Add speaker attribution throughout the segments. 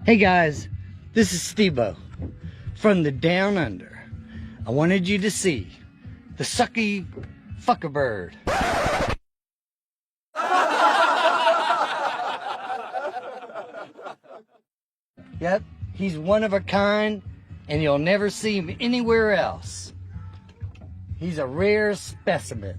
Speaker 1: Hey guys, this is Stebo from the Down Under. I wanted you to see the sucky fucker bird. Yep, he's one of a kind and you'll never see him anywhere else. He's a rare specimen.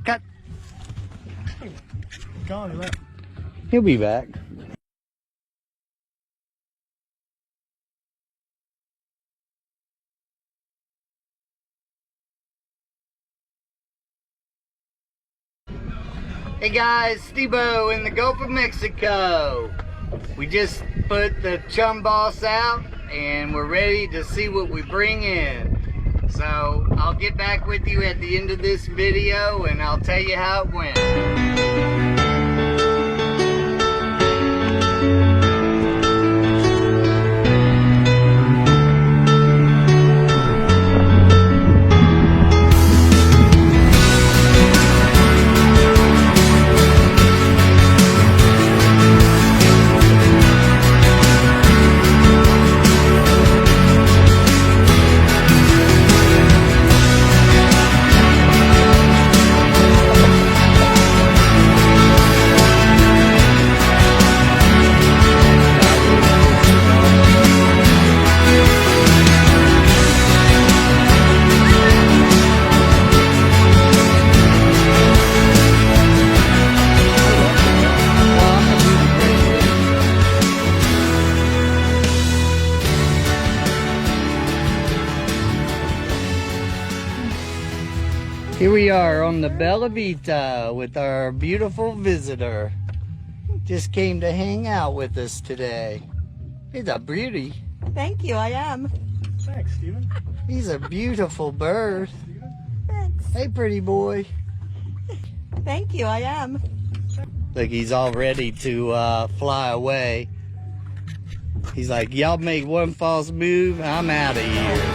Speaker 1: Cut.
Speaker 2: Gone, he left.
Speaker 1: He'll be back. Hey guys, Stebo in the Gulf of Mexico. We just put the ChumBoss out and we're ready to see what we bring in. So I'll get back with you at the end of this video and I'll tell you how it went. Here we are on the Bella Vita with our beautiful visitor. Just came to hang out with us today. He's a beauty.
Speaker 3: Thank you, I am.
Speaker 2: Thanks, Steven.
Speaker 1: He's a beautiful bird.
Speaker 3: Thanks.
Speaker 1: Hey, pretty boy.
Speaker 3: Thank you, I am.
Speaker 1: Look, he's all ready to fly away. He's like, y'all make one false move, I'm out of here.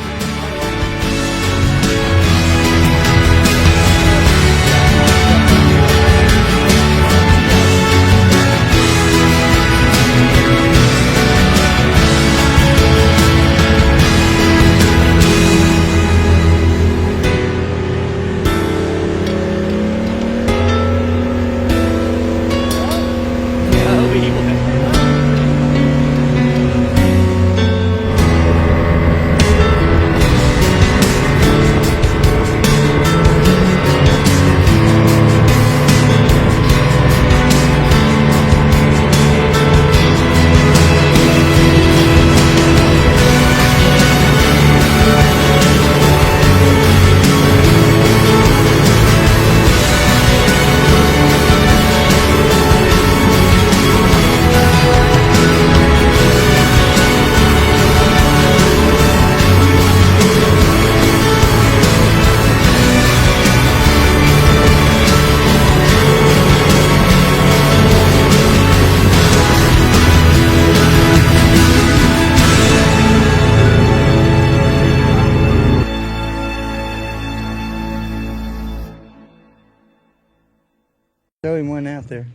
Speaker 1: Throw him one out there.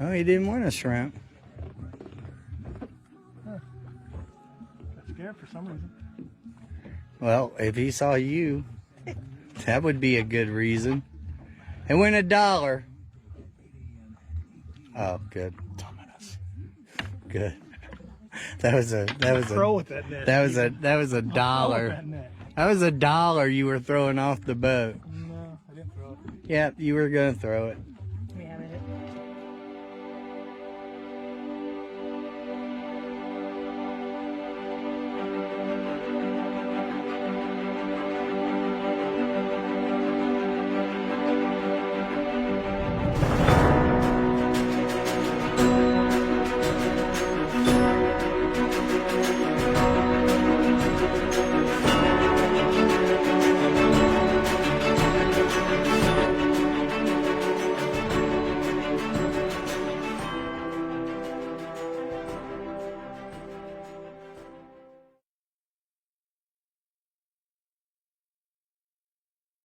Speaker 1: Oh, he didn't want a shrimp.
Speaker 2: Huh. Got scared for some reason.
Speaker 1: Well, if he saw you, that would be a good reason. And win $1. Oh, good. Good. That was a
Speaker 2: Throw with that net.
Speaker 1: that was a dollar.
Speaker 2: That net.
Speaker 1: That was $1 you were throwing off the boat.
Speaker 2: No, I didn't throw it.
Speaker 1: Yeah, you were gonna throw it.